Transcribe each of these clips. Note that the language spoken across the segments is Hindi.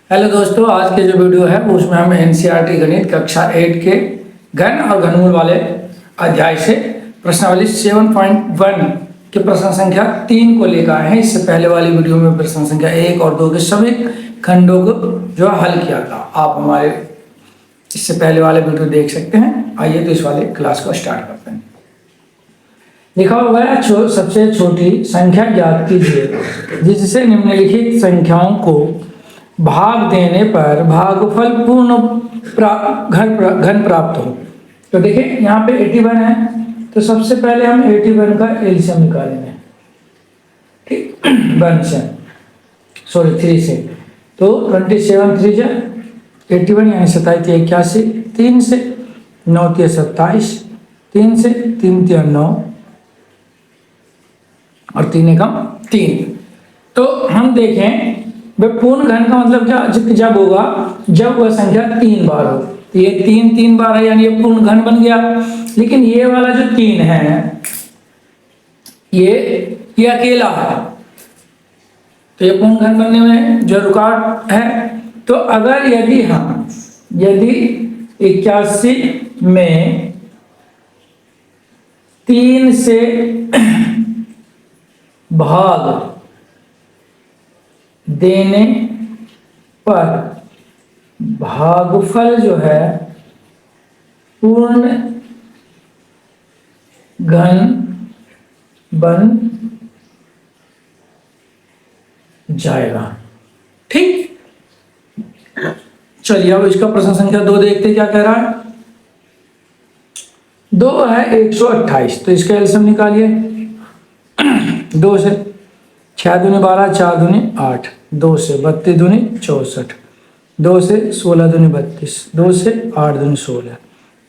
हेलो दोस्तों, आज के जो वीडियो है उसमें हम एनसीईआरटी गणित कक्षा 8 के घन और घनमूल वाले अध्याय से प्रश्नावली 7.1 के प्रश्न संख्या 3 को लेकर आए हैं। इससे पहले वाली वीडियो में प्रश्न संख्या 1 और 2 के सभी खंडों को जो हल किया था। आप हमारे इससे पहले वाले वीडियो देख सकते हैं। आइए तो इस वाले क्लास को स्टार्ट करते हैं। लिखा हुआ है सबसे छोटी संख्या ज्ञात कीजिए जिससे निम्नलिखित संख्याओं को भाग देने पर भागफल पूर्ण घन प्राप्त हो। तो देखिए यहाँ पे 81 है, तो सबसे पहले हम 81 का एलसीएम निकालेंगे। ठीक, 1 से 3 से, तो 27 3 जा 81 यानी 27 81, 3 से 9 27, 3 से 3 9 और 3 एकम 3। तो हम देखें वे पूर्ण घन का मतलब क्या, जब होगा जब वह संख्या 3 बार हो। तो ये 3 बार है यानी ये पूर्ण घन बन गया। लेकिन ये वाला जो 3 है ये अकेला है, तो ये पूर्ण घन बनने में जो रुकावट है। तो अगर यदि 81 में 3 से भाग देने पर भागफल जो है पूर्ण घन बन जाएगा। ठीक, चलिए अब इसका प्रश्न संख्या 2 देखते क्या कह रहा है। 2 है 128, तो इसका एलसीएम निकालिए। 2 से 6 दूनी 12, 4 दूनी 8, 2 से 32 दूनी 64, 2 से 16 दूनी 32, 2 से 8 दूनी 16,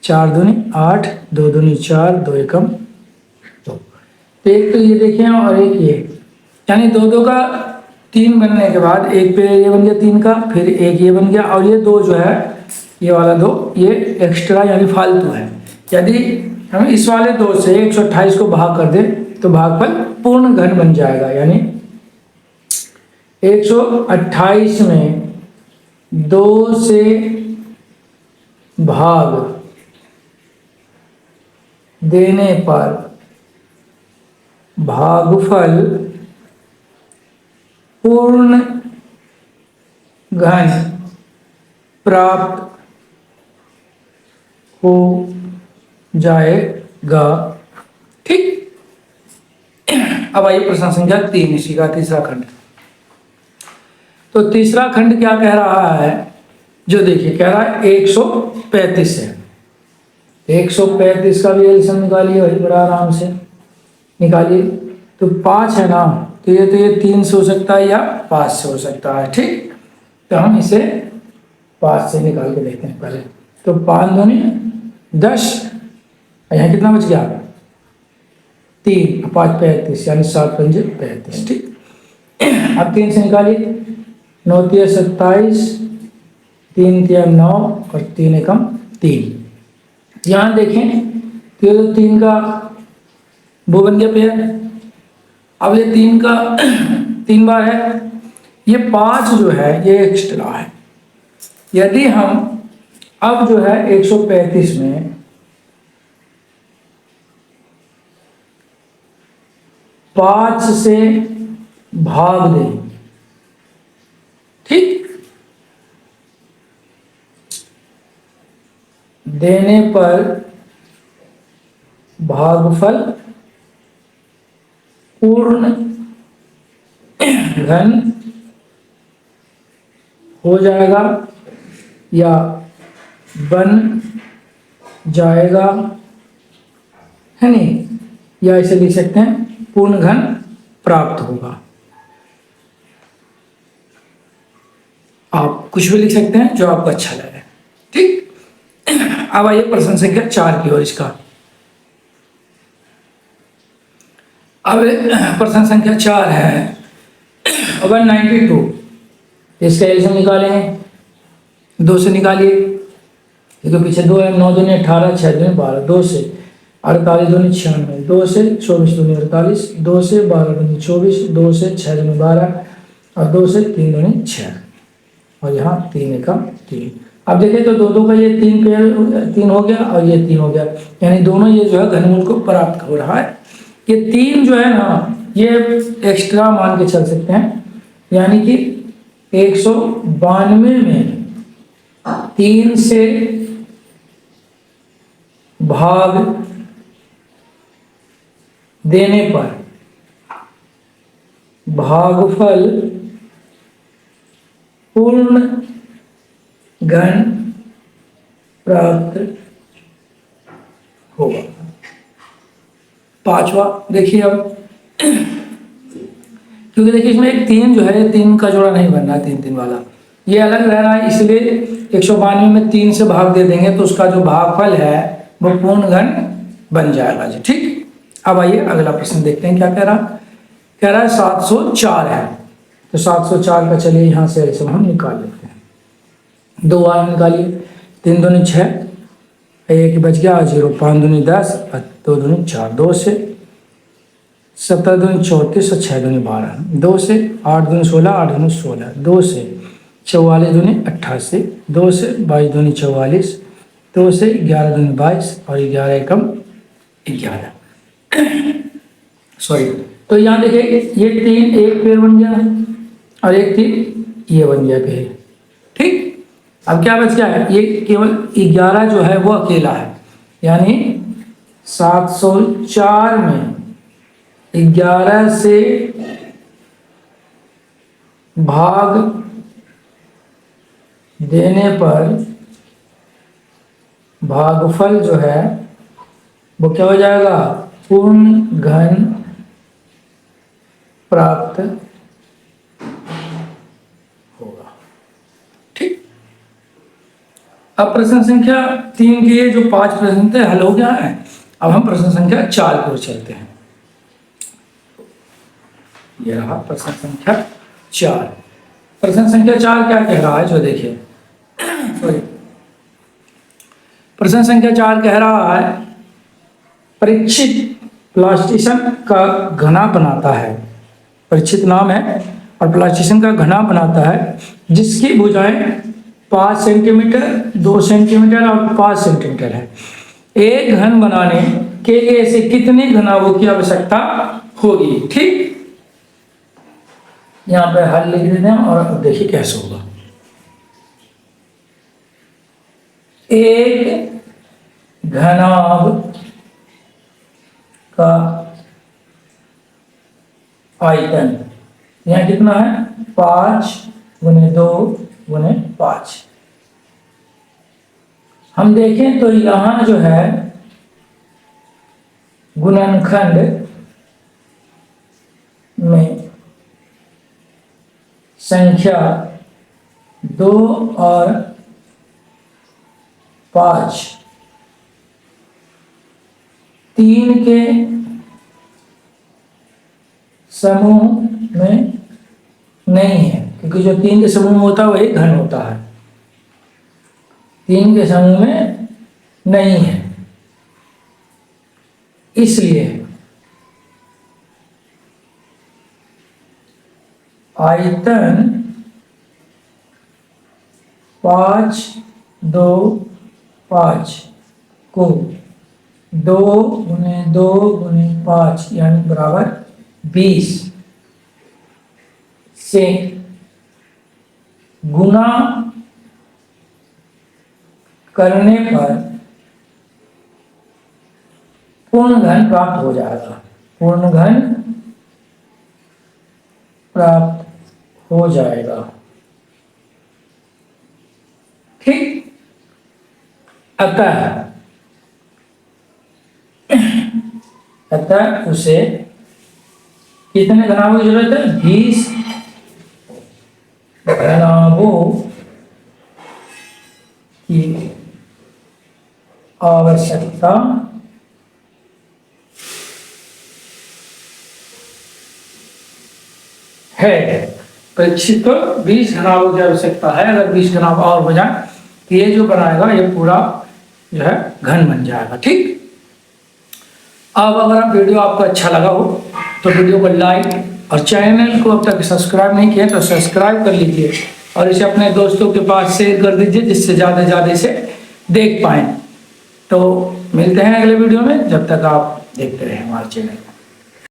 4 दूनी 8, 2 दूनी 4, 2 एकम 2। तो एक तो ये देखें और एक ये, यानी 2 का 3 बनने के बाद एक पे ये बन गया 3 का, फिर एक ये बन गया, और ये 2 जो है ये वाला 2 ये एक्स्ट्रा यानी फालतू है। यदि हम इस वाले 2 से 128 को भाग कर दें तो भागफल पूर्ण घन बन जाएगा। यानी 128 में 2 से भाग देने पर भागफल पूर्ण घन प्राप्त हो जाएगा। ठीक, अब आइए प्रश्न संख्या 3, इसी का तीसरा खंड। तो तीसरा खंड क्या कह रहा है, जो देखिए कह रहा है 135 है। 135 का भी एलसीएम निकालिए, वही बड़ा आराम से निकालिए। तो 5 है ना, तो ये 3 से हो सकता है या 5 से हो सकता है। ठीक, तो हम इसे 5 से निकाल के देखते हैं पहले। तो 5 दूनी 10, यहाँ कितना बच गया 3, 5 35 यानी 7 पंजे 35। ठीक, अब 3 से निकालिए। 9 3 27, 3 3 9 और 3 एकम 3। यहाँ देखें तो ये तो 3 का वो बन गया पेयर। अब ये 3 का 3 बार है, ये 5 जो है ये एक्स्ट्रा है। यदि हम अब जो है 135 में 5 से भाग दें, ठीक, देने पर भागफल पूर्ण घन हो जाएगा या बन जाएगा, है नहीं, या इसे लिख सकते हैं पूर्ण घन प्राप्त होगा। आप कुछ भी लिख सकते हैं जो आपको अच्छा लगे। ठीक, अब आइए प्रश्न संख्या 4 की ओर। इसका अब प्रश्न संख्या 4 है 192। इसका एलसीएम निकालेंगे। 2 से निकालिए, क्योंकि पीछे 2 है। 9 दूनी 18, 6 दूनी 12, 2 से 48 दूनी 96, 2 से 24 दूनी 48, 2 से 12 दूनी 24, 2 से 6 दूनी 12 और 2 से 3 दूनी 6। और यहाँ 3 एकम 3। अब देखें तो दो का ये 3 पेड़ 3 हो गया और ये 3 हो गया, यानी दोनों ये जो है घनमूल को प्राप्त हो रहा है। ये 3 जो है ना ये एक्स्ट्रा मान के चल सकते हैं, यानी कि 192 में 3 से भाग देने पर भागफल पूर्ण घन प्राप्त होगा। पांचवा देखिए अब, क्योंकि देखिए इसमें एक 3 जो है 3 का जोड़ा नहीं बनना है, 3 3 वाला ये अलग रह रहा है, इसलिए 192 में 3 से भाग दे देंगे तो उसका जो भागफल है वो पूर्ण घन बन जाएगा जी। ठीक, अब आइए अगला प्रश्न देखते हैं क्या कह रहा है 704 है। तो 704 का चलिए यहाँ से सब हम निकाल लेते हैं। 2 बार निकालिए, 3 दूनी 6, 1 बच गया 0, 5 दूनी 10 और 2 दूनी 4, 2 से 17 दूनी 34 और 6 दूनी 12, 2 से 8 दूनी 16, 8 दूनी 16, 2 से 44 दूनी 88, 2 से 22 दूनी 44, 2 से 11 दूनी 22 और 11 एकम 11। सॉरी, तो यहाँ देखिए ये 3 एक पेड़ बन गया और एक 3 ये बन गया पेड़। ठीक, अब क्या बच गया है, ये केवल 11 जो है वो अकेला है, यानी 704 में 11 से भाग देने पर भागफल जो है वो क्या हो जाएगा, पूर्ण घन प्राप्त होगा। ठीक, अब प्रश्न संख्या 3 के ये जो 5 प्रश्न थे हल हो गया है। अब हम प्रश्न संख्या 4 की ओर चलते हैं। ये रहा प्रश्न संख्या 4। प्रश्न संख्या 4 क्या कह रहा है, जो देखिए सॉरी, प्रश्न संख्या 4 कह रहा है परीक्षित प्लास्टिशियन का घना बनाता है। परीक्षित नाम है और प्लास्टिशियन का घना बनाता है जिसकी भुजाएं 5 सेंटीमीटर, 2 सेंटीमीटर और 5 सेंटीमीटर है। एक घन बनाने के लिए ऐसे कितने घनाभों की आवश्यकता होगी। ठीक, यहाँ पे हल लिख देते हैं और देखिए कैसे होगा। एक घनाभ का आयतन यहाँ कितना है, 5 गुने 2 गुने 5। हम देखें तो यहाँ जो है गुणनखंड में संख्या 2 और 5 3 के समूह में नहीं है, क्योंकि जो 3 के समूह में होता है वही घन होता है, 3 के समूह में नहीं है। इसलिए आयतन 5 2 5 को 2 गुने 2 गुने 5 यानी बराबर 20 से गुना करने पर पूर्ण घन प्राप्त हो जाएगा। पूर्ण घन प्राप्त हो जाएगा। ठीक, अतः उसे कितने घनाभों की जरूरत है, 20 घनाभों की आवश्यकता है। परीक्षित को 20 घनाभों की आवश्यकता है। अगर 20 घनाभ और हो जाए तो ये जो बनाएगा ये पूरा जो है घन बन जाएगा। ठीक, अब अगर आप वीडियो आपको अच्छा लगा हो तो वीडियो को लाइक और चैनल को अब तक सब्सक्राइब नहीं किया तो सब्सक्राइब कर लीजिए और इसे अपने दोस्तों के पास शेयर कर दीजिए जिससे ज़्यादा से ज़्यादा इसे देख पाएँ। तो मिलते हैं अगले वीडियो में, जब तक आप देखते रहें हमारे चैनल को।